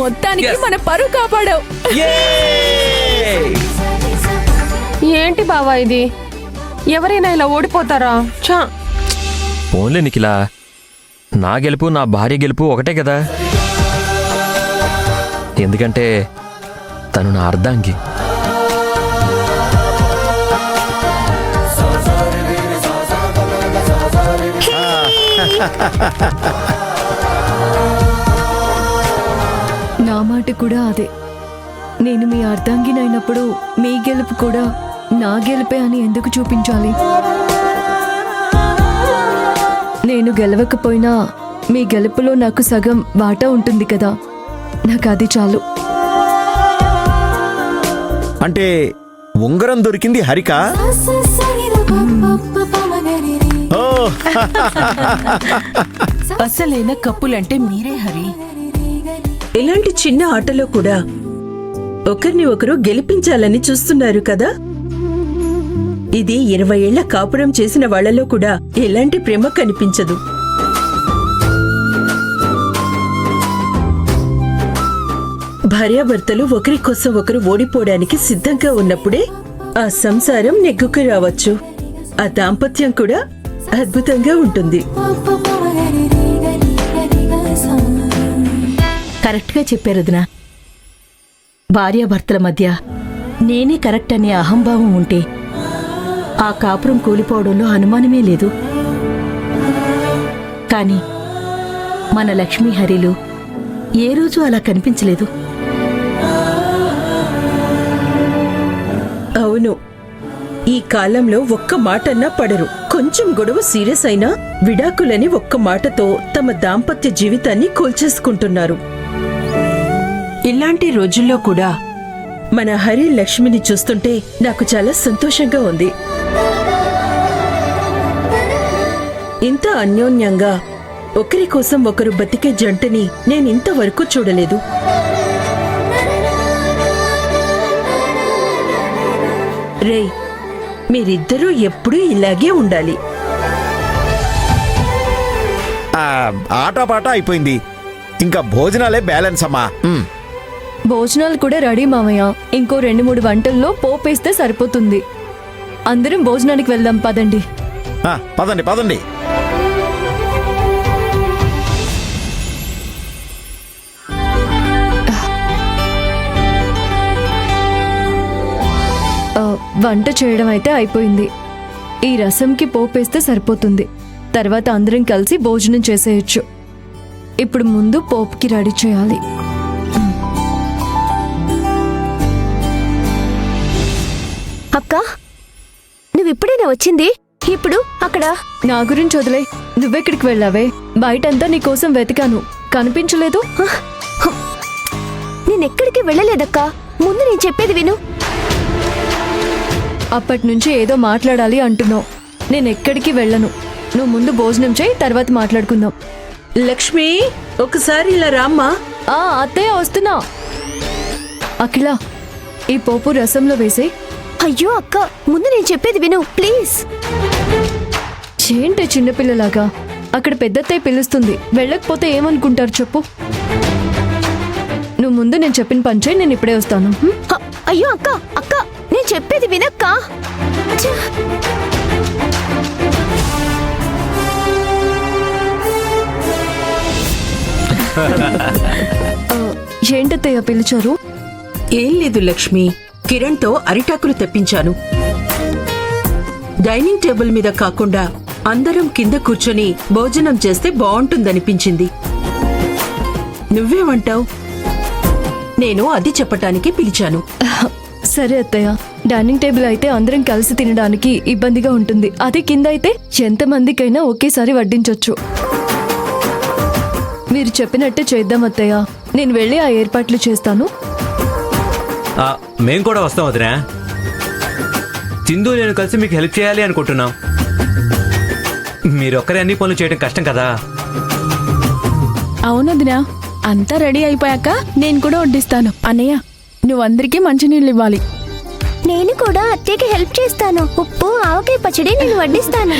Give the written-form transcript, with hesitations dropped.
మొత్తానికి మన పరువు కాపాడావు. ఏంటి బావా ఇది? ఎవరైనా ఇలా ఓడిపోతారా? చా పోన్లే నిఖిలా, నా గెలుపు నా భార్య గెలుపు ఒకటే కదా. ఎందుకంటే తను నా అర్ధాంగి. నా మాట కూడా అదే. నేను మీ అర్ధాంగినైనప్పుడు మీ గెలుపు కూడా నా గెలుపే అని ఎందుకు చూపించాలి? నేను గెలవకపోయినా మీ గెలుపులో నాకు సగం వాటా ఉంటుంది కదా, నాకు అది చాలు. అంటే ఉంగరం దొరికింది హరిక. అసలైన కప్పులంటే మీరే హరి. ఇలాంటి చిన్న ఆటలో కూడా ఒకరిని ఒకరు గెలిపించాలని చూస్తున్నారు కదా. ఇది 20 ఏళ్ల కాపురం చేసిన వాళ్లలో కూడా ఎలాంటి ప్రేమ కనిపించదు. భార్యాభర్తలు ఒకరి కోసం ఒకరు ఓడిపోవడానికి సిద్ధంగా ఉన్నప్పుడే ఆ సంసారం నెగ్గుకు రావచ్చు. ఆ దాంపత్యం కూడా అద్భుతంగా ఉంటుంది. కరెక్ట్గా చెప్పారు వదినా. భార్యాభర్తల మధ్య నేనే కరెక్ట్ అనే అహంభావం ఉంటే ఆ కాపురం కూలిపోవడంలో అనుమానమే లేదు. కానీ మన లక్ష్మీ హరిలు ఏ రోజు అలా కనిపించలేదు. అవును, ఈ కాలంలో ఒక్క మాటన్నా పడరు. కొంచెం గొడవ సీరియస్ అయినా విడాకులని ఒక్క మాటతో తమ దాంపత్య జీవితాన్ని కూల్చేసుకుంటున్నారు. ఇలాంటి రోజుల్లో కూడా మన హరి లక్ష్మిని చూస్తుంటే నాకు చాలా సంతోషంగా ఉంది. ఇంత అన్యోన్యంగా ఒకరి కోసం ఒకరు బతికే జంటని నేనింతవరకు చూడలేదు. రేయ్, మీరిద్దరూ ఎప్పుడూ ఇలాగే ఉండాలి. ఆటపాట అయిపోయింది, ఇంకా భోజనాలే బ్యాలెన్స్ అమ్మా. భోజనాలు కూడా రెడీ మామయ్య. ఇంకో 2-3 వంటల్లో పోపేస్తే సరిపోతుంది. అందరం భోజనానికి వెళ్దాం పదండి. పదండి పదండి. వంట చేయడం అయితే అయిపోయింది. ఈ రసంకి పోపేస్తే సరిపోతుంది. తర్వాత అందరం కలిసి భోజనం చేసేయచ్చు. ఇప్పుడు ముందు పోపుకి రెడీ చేయాలి. అక్క, నువ్విప్పుడేనా వచ్చింది? ఇప్పుడు అక్కడ నా గురించి వదిలే, నువ్వెక్కడికి వెళ్ళావే? బయటంతా నీకోసం వెతికాను, కనిపించలేదు. నేనెక్కడికి వెళ్ళలేదక్కా. ముందు నేను చెప్పేది విను. అప్పటి నుంచి ఏదో మాట్లాడాలి అంటున్నావు. నేనెక్కడికి వెళ్ళను. నువ్వు ముందు భోజనం చేయి, తర్వాత మాట్లాడుకుందాం. లక్ష్మి, ఒకసారి ఇలా రామ్మా. అత్తయ్య వస్తున్నా. అఖిల, ఈ పోపు రసంలో వేసే. అయ్యో అక్క, ముందు నేను చెప్పేది విను ప్లీజ్. ఏంటి చిన్నపిల్లలాగా? అక్కడ పెద్దత్తయ్య పిలుస్తుంది, వెళ్ళకపోతే ఏమనుకుంటారు చెప్పు. నువ్వు ముందు నేను చెప్పిన పని చేయి, నేను ఇప్పుడే వస్తాను. అయ్యో అక్క, అక్క నేను చెప్పేది వినక్క. ఏంటత్తయ్య పిలిచారు? ఏం లేదు లక్ష్మి, కిరణ్తో అరిటాకులు తెప్పించాను. డైనింగ్ టేబుల్ మీద కాకుండా అందరం కింద కూర్చొని భోజనం చేస్తే బావుంటుందనిపించింది. నువ్వేమంటావు? నేను అది చెప్పటానికి పిలిచాను. సరే అత్తయ్య, డైనింగ్ టేబుల్ అయితే అందరం కలిసి తినడానికి ఇబ్బందిగా ఉంటుంది. అదే కింద అయితే ఎంతమందికైనా ఒకేసారి వడ్డించొచ్చు. మీరు చెప్పినట్టే చేద్దాం అత్తయ్య. నేను వెళ్ళి ఆ ఏర్పాట్లు చేస్తాను. మేం కూడా వస్తాం వదినా. సింధు నేను కలిసి మీకు హెల్ప్ చేయాలి అనుకుంటున్నాం. మీరొక్కరే అన్ని పనులు చేయడం కష్టం కదా. అవునదినా, అంతా రెడీ అయిపోయాక నేను కూడా వడ్డిస్తాను. అన్నయ్య, నువ్వందరికీ మంచినీళ్ళు ఇవ్వాలి. నేను కూడా అత్తయ్యకి హెల్ప్ చేస్తాను. ఉప్పు, ఆవకాయ పచ్చడి నేను వడ్డిస్తాను.